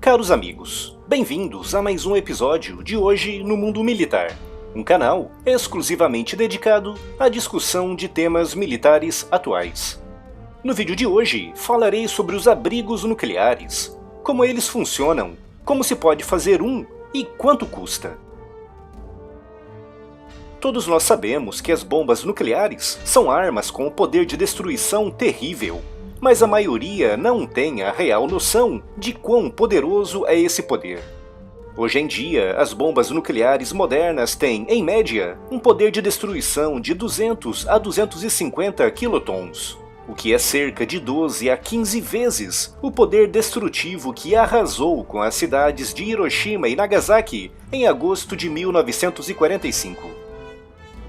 Caros amigos, bem-vindos a mais um episódio de Hoje no Mundo Militar, um canal exclusivamente dedicado à discussão de temas militares atuais. No vídeo de hoje falarei sobre os abrigos nucleares, como eles funcionam, como se pode fazer um e quanto custa. Todos nós sabemos que as bombas nucleares são armas com um poder de destruição terrível, mas a maioria não tem a real noção de quão poderoso é esse poder. Hoje em dia, as bombas nucleares modernas têm, em média, um poder de destruição de 200 a 250 quilotons, o que é cerca de 12 a 15 vezes o poder destrutivo que arrasou com as cidades de Hiroshima e Nagasaki em agosto de 1945.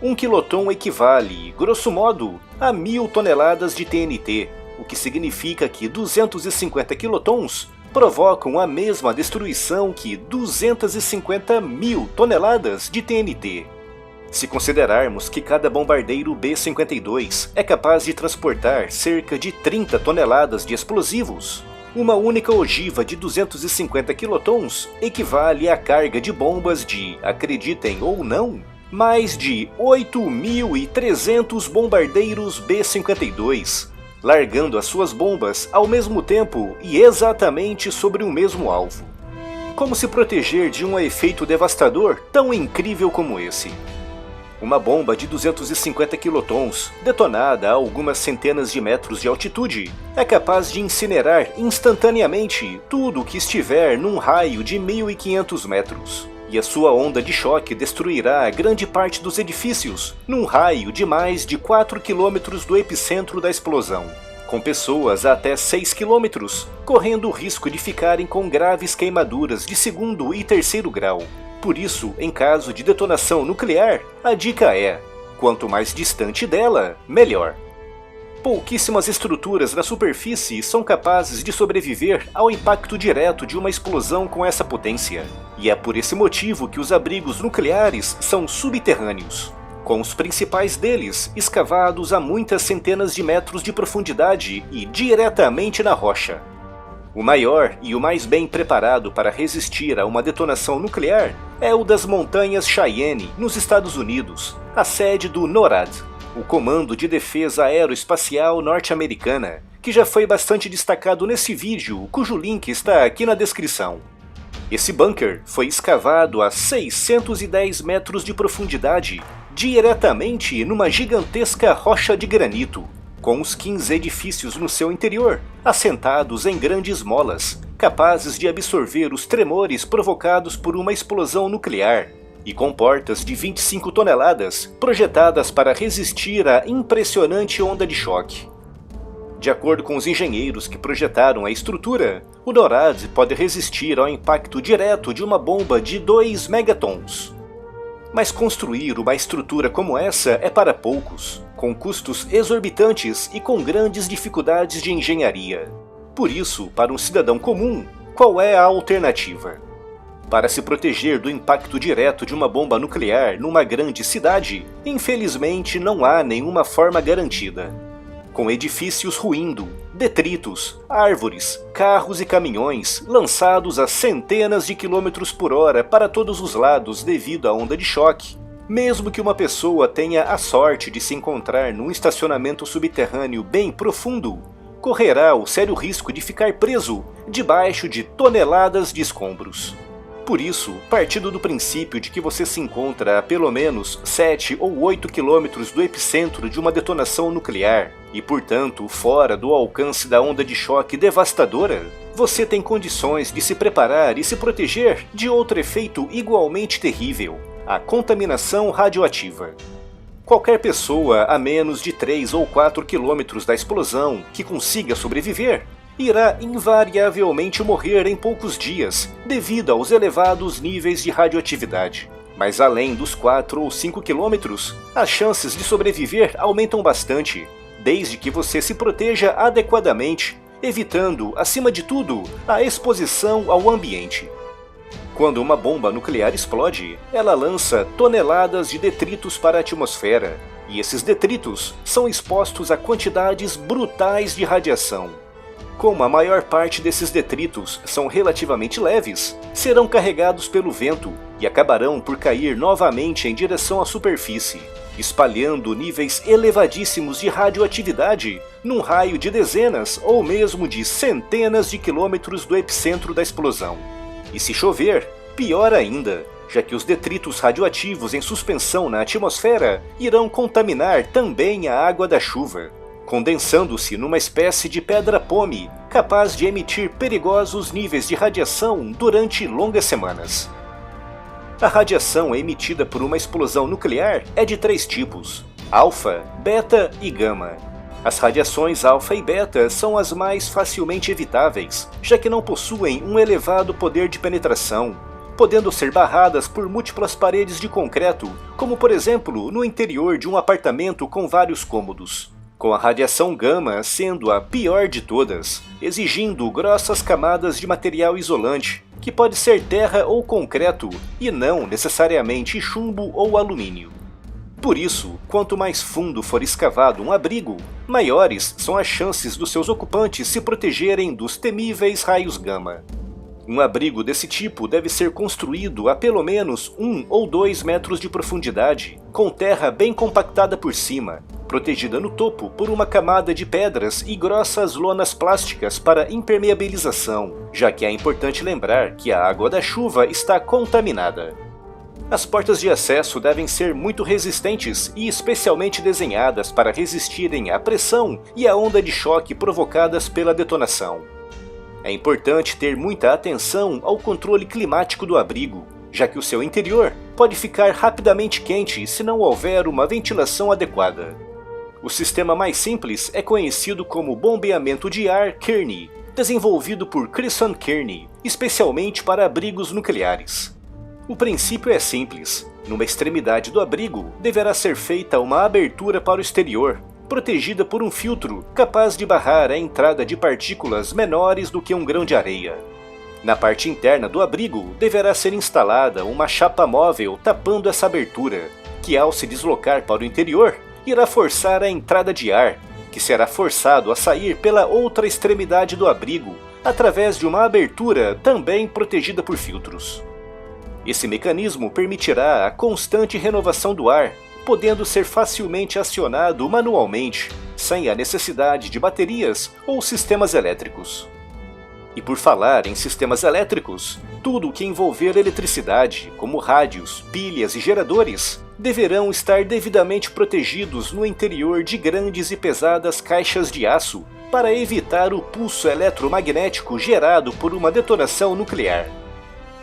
1 quiloton equivale, grosso modo, a 1000 toneladas de TNT, o que significa que 250 quilotons provocam a mesma destruição que 250 mil toneladas de TNT. Se considerarmos que cada bombardeiro B-52 é capaz de transportar cerca de 30 toneladas de explosivos, uma única ogiva de 250 quilotons equivale à carga de bombas de, acreditem ou não, mais de 8.300 bombardeiros B-52, largando as suas bombas ao mesmo tempo e exatamente sobre o mesmo alvo. Como se proteger de um efeito devastador tão incrível como esse? Uma bomba de 250 quilotons, detonada a algumas centenas de metros de altitude, é capaz de incinerar instantaneamente tudo o que estiver num raio de 1.500 metros. E a sua onda de choque destruirá grande parte dos edifícios num raio de mais de 4 km do epicentro da explosão, com pessoas a até 6 km correndo o risco de ficarem com graves queimaduras de segundo e terceiro grau. Por isso, em caso de detonação nuclear, a dica é: quanto mais distante dela, melhor. Pouquíssimas estruturas na superfície são capazes de sobreviver ao impacto direto de uma explosão com essa potência. E é por esse motivo que os abrigos nucleares são subterrâneos, com os principais deles escavados a muitas centenas de metros de profundidade e diretamente na rocha. O maior e o mais bem preparado para resistir a uma detonação nuclear é o das Montanhas Cheyenne, nos Estados Unidos, a sede do NORAD, o Comando de Defesa Aeroespacial Norte-Americana, que já foi bastante destacado nesse vídeo, cujo link está aqui na descrição. Esse bunker foi escavado a 610 metros de profundidade, diretamente numa gigantesca rocha de granito, com os 15 edifícios no seu interior, assentados em grandes molas, capazes de absorver os tremores provocados por uma explosão nuclear, e com portas de 25 toneladas, projetadas para resistir à impressionante onda de choque. De acordo com os engenheiros que projetaram a estrutura, o NORAD pode resistir ao impacto direto de uma bomba de 2 megatons. Mas construir uma estrutura como essa é para poucos, com custos exorbitantes e com grandes dificuldades de engenharia. Por isso, para um cidadão comum, qual é a alternativa? Para se proteger do impacto direto de uma bomba nuclear numa grande cidade, infelizmente não há nenhuma forma garantida. Com edifícios ruindo, detritos, árvores, carros e caminhões lançados a centenas de quilômetros por hora para todos os lados devido à onda de choque, mesmo que uma pessoa tenha a sorte de se encontrar num estacionamento subterrâneo bem profundo, correrá o sério risco de ficar preso debaixo de toneladas de escombros. Por isso, partindo do princípio de que você se encontra a pelo menos 7 ou 8 quilômetros do epicentro de uma detonação nuclear, e portanto fora do alcance da onda de choque devastadora, você tem condições de se preparar e se proteger de outro efeito igualmente terrível: a contaminação radioativa. Qualquer pessoa a menos de 3 ou 4 quilômetros da explosão que consiga sobreviver irá invariavelmente morrer em poucos dias devido aos elevados níveis de radioatividade. Mas além dos 4 ou 5 quilômetros, as chances de sobreviver aumentam bastante, desde que você se proteja adequadamente, evitando, acima de tudo, a exposição ao ambiente. Quando uma bomba nuclear explode, ela lança toneladas de detritos para a atmosfera, e esses detritos são expostos a quantidades brutais de radiação. Como a maior parte desses detritos são relativamente leves, serão carregados pelo vento e acabarão por cair novamente em direção à superfície, espalhando níveis elevadíssimos de radioatividade num raio de dezenas ou mesmo de centenas de quilômetros do epicentro da explosão. E se chover, pior ainda, já que os detritos radioativos em suspensão na atmosfera irão contaminar também a água da chuva, condensando-se numa espécie de pedra-pome capaz de emitir perigosos níveis de radiação durante longas semanas. A radiação emitida por uma explosão nuclear é de 3 tipos: alfa, beta e gama. As radiações alfa e beta são as mais facilmente evitáveis, já que não possuem um elevado poder de penetração, podendo ser barradas por múltiplas paredes de concreto, como por exemplo no interior de um apartamento com vários cômodos, com a radiação gama sendo a pior de todas, exigindo grossas camadas de material isolante, que pode ser terra ou concreto, e não necessariamente chumbo ou alumínio. Por isso, quanto mais fundo for escavado um abrigo, maiores são as chances dos seus ocupantes se protegerem dos temíveis raios gama. Um abrigo desse tipo deve ser construído a pelo menos 1 ou 2 metros de profundidade, com terra bem compactada por cima, protegida no topo por uma camada de pedras e grossas lonas plásticas para impermeabilização, já que é importante lembrar que a água da chuva está contaminada. As portas de acesso devem ser muito resistentes e especialmente desenhadas para resistirem à pressão e à onda de choque provocadas pela detonação. É importante ter muita atenção ao controle climático do abrigo, já que o seu interior pode ficar rapidamente quente se não houver uma ventilação adequada. O sistema mais simples é conhecido como bombeamento de ar Kearney, desenvolvido por Christian Kearney, especialmente para abrigos nucleares. O princípio é simples: numa extremidade do abrigo deverá ser feita uma abertura para o exterior, protegida por um filtro capaz de barrar a entrada de partículas menores do que um grão de areia. Na parte interna do abrigo deverá ser instalada uma chapa móvel tapando essa abertura, que ao se deslocar para o interior, irá forçar a entrada de ar, que será forçado a sair pela outra extremidade do abrigo, através de uma abertura também protegida por filtros. Esse mecanismo permitirá a constante renovação do ar, podendo ser facilmente acionado manualmente, sem a necessidade de baterias ou sistemas elétricos. E por falar em sistemas elétricos, tudo o que envolver eletricidade, como rádios, pilhas e geradores, deverão estar devidamente protegidos no interior de grandes e pesadas caixas de aço para evitar o pulso eletromagnético gerado por uma detonação nuclear.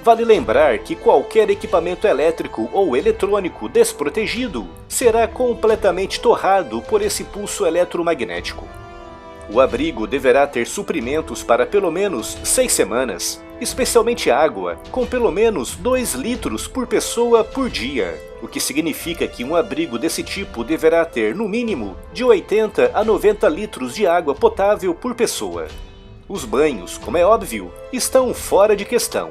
Vale lembrar que qualquer equipamento elétrico ou eletrônico desprotegido será completamente torrado por esse pulso eletromagnético. O abrigo deverá ter suprimentos para pelo menos 6 semanas, especialmente água, com pelo menos 2 litros por pessoa por dia, o que significa que um abrigo desse tipo deverá ter no mínimo de 80 a 90 litros de água potável por pessoa. Os banhos, como é óbvio, estão fora de questão.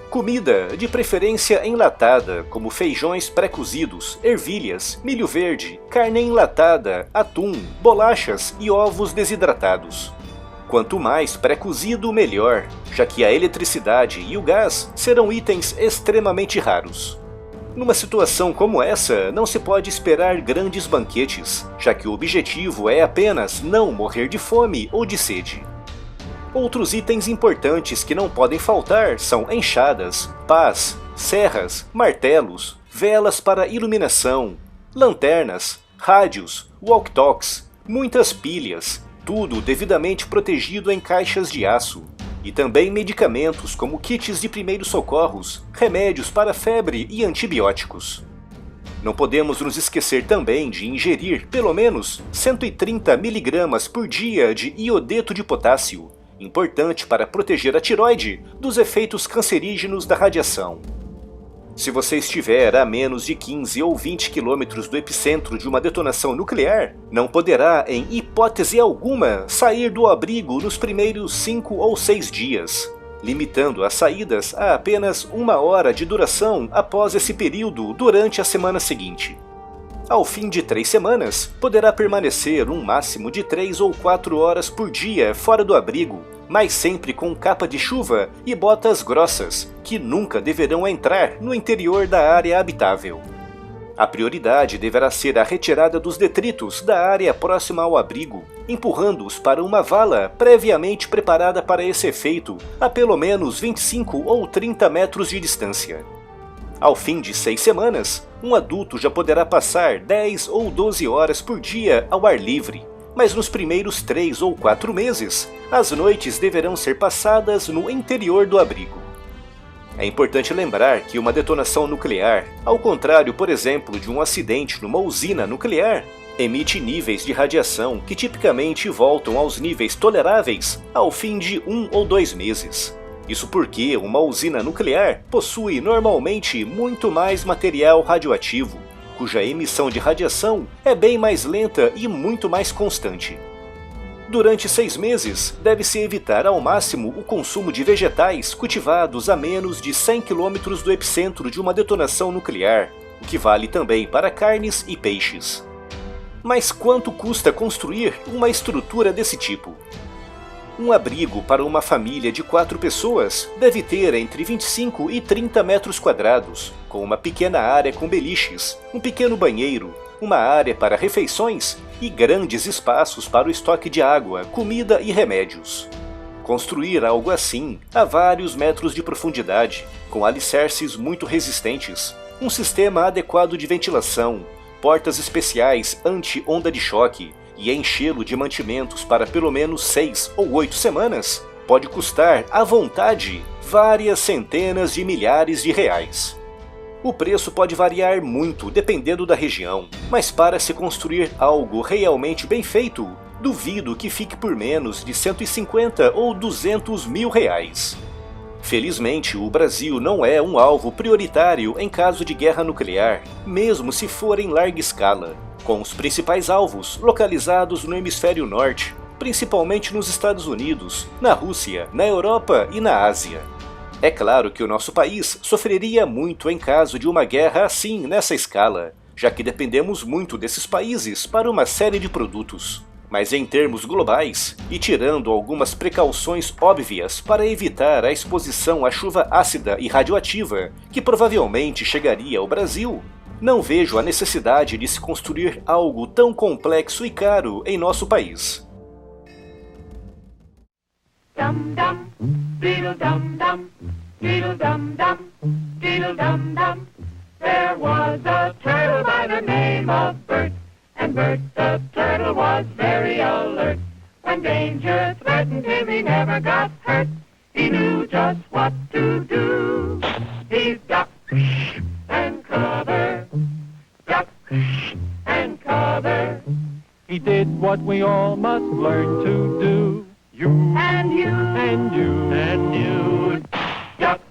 Comida, de preferência enlatada, como feijões pré-cozidos, ervilhas, milho verde, carne enlatada, atum, bolachas e ovos desidratados. Quanto mais pré-cozido, melhor, já que a eletricidade e o gás serão itens extremamente raros. Numa situação como essa, não se pode esperar grandes banquetes, já que o objetivo é apenas não morrer de fome ou de sede. Outros itens importantes que não podem faltar são enxadas, pás, serras, martelos, velas para iluminação, lanternas, rádios, walkie-talkies, muitas pilhas, tudo devidamente protegido em caixas de aço, e também medicamentos como kits de primeiros socorros, remédios para febre e antibióticos. Não podemos nos esquecer também de ingerir pelo menos 130 mg por dia de iodeto de potássio, importante para proteger a tireoide dos efeitos cancerígenos da radiação. Se você estiver a menos de 15 ou 20 km do epicentro de uma detonação nuclear, não poderá, em hipótese alguma, sair do abrigo nos primeiros 5 ou 6 dias, limitando as saídas a apenas 1 hora de duração após esse período durante a semana seguinte. Ao fim de 3 semanas, poderá permanecer um máximo de 3 ou 4 horas por dia fora do abrigo, mas sempre com capa de chuva e botas grossas, que nunca deverão entrar no interior da área habitável. A prioridade deverá ser a retirada dos detritos da área próxima ao abrigo, empurrando-os para uma vala previamente preparada para esse efeito, a pelo menos 25 ou 30 metros de distância. Ao fim de 6 semanas, um adulto já poderá passar 10 ou 12 horas por dia ao ar livre, mas nos primeiros 3 ou 4 meses, as noites deverão ser passadas no interior do abrigo. É importante lembrar que uma detonação nuclear, ao contrário, por exemplo, de um acidente numa usina nuclear, emite níveis de radiação que tipicamente voltam aos níveis toleráveis ao fim de 1 ou 2 meses. Isso porque uma usina nuclear possui normalmente muito mais material radioativo, cuja emissão de radiação é bem mais lenta e muito mais constante. Durante 6 meses, deve-se evitar ao máximo o consumo de vegetais cultivados a menos de 100 km do epicentro de uma detonação nuclear, o que vale também para carnes e peixes. Mas quanto custa construir uma estrutura desse tipo? Um abrigo para uma família de 4 pessoas deve ter entre 25 e 30 metros quadrados, com uma pequena área com beliches, um pequeno banheiro, uma área para refeições e grandes espaços para o estoque de água, comida e remédios. Construir algo assim a vários metros de profundidade, com alicerces muito resistentes, um sistema adequado de ventilação, portas especiais anti-onda de choque, e enchê-lo de mantimentos para pelo menos 6 ou 8 semanas, pode custar, à vontade, várias centenas de milhares de reais. O preço pode variar muito dependendo da região, mas para se construir algo realmente bem feito, duvido que fique por menos de 150 ou 200 mil reais. Felizmente, o Brasil não é um alvo prioritário em caso de guerra nuclear, mesmo se for em larga escala, com os principais alvos localizados no hemisfério norte, principalmente nos Estados Unidos, na Rússia, na Europa e na Ásia. É claro que o nosso país sofreria muito em caso de uma guerra assim nessa escala, já que dependemos muito desses países para uma série de produtos. Mas em termos globais, e tirando algumas precauções óbvias para evitar a exposição à chuva ácida e radioativa, que provavelmente chegaria ao Brasil, não vejo a necessidade de se construir algo tão complexo e caro em nosso país. Dum dum, diddle dum dum, diddle dum dum, diddle dum dum. There was a turtle by the name of Bert, and Bert the turtle was very alert. When danger threatened him, he never got hurt. He knew just what to do. He ducked and covered, duck and cover. He did what we all must learn to do. You And you and you and you duck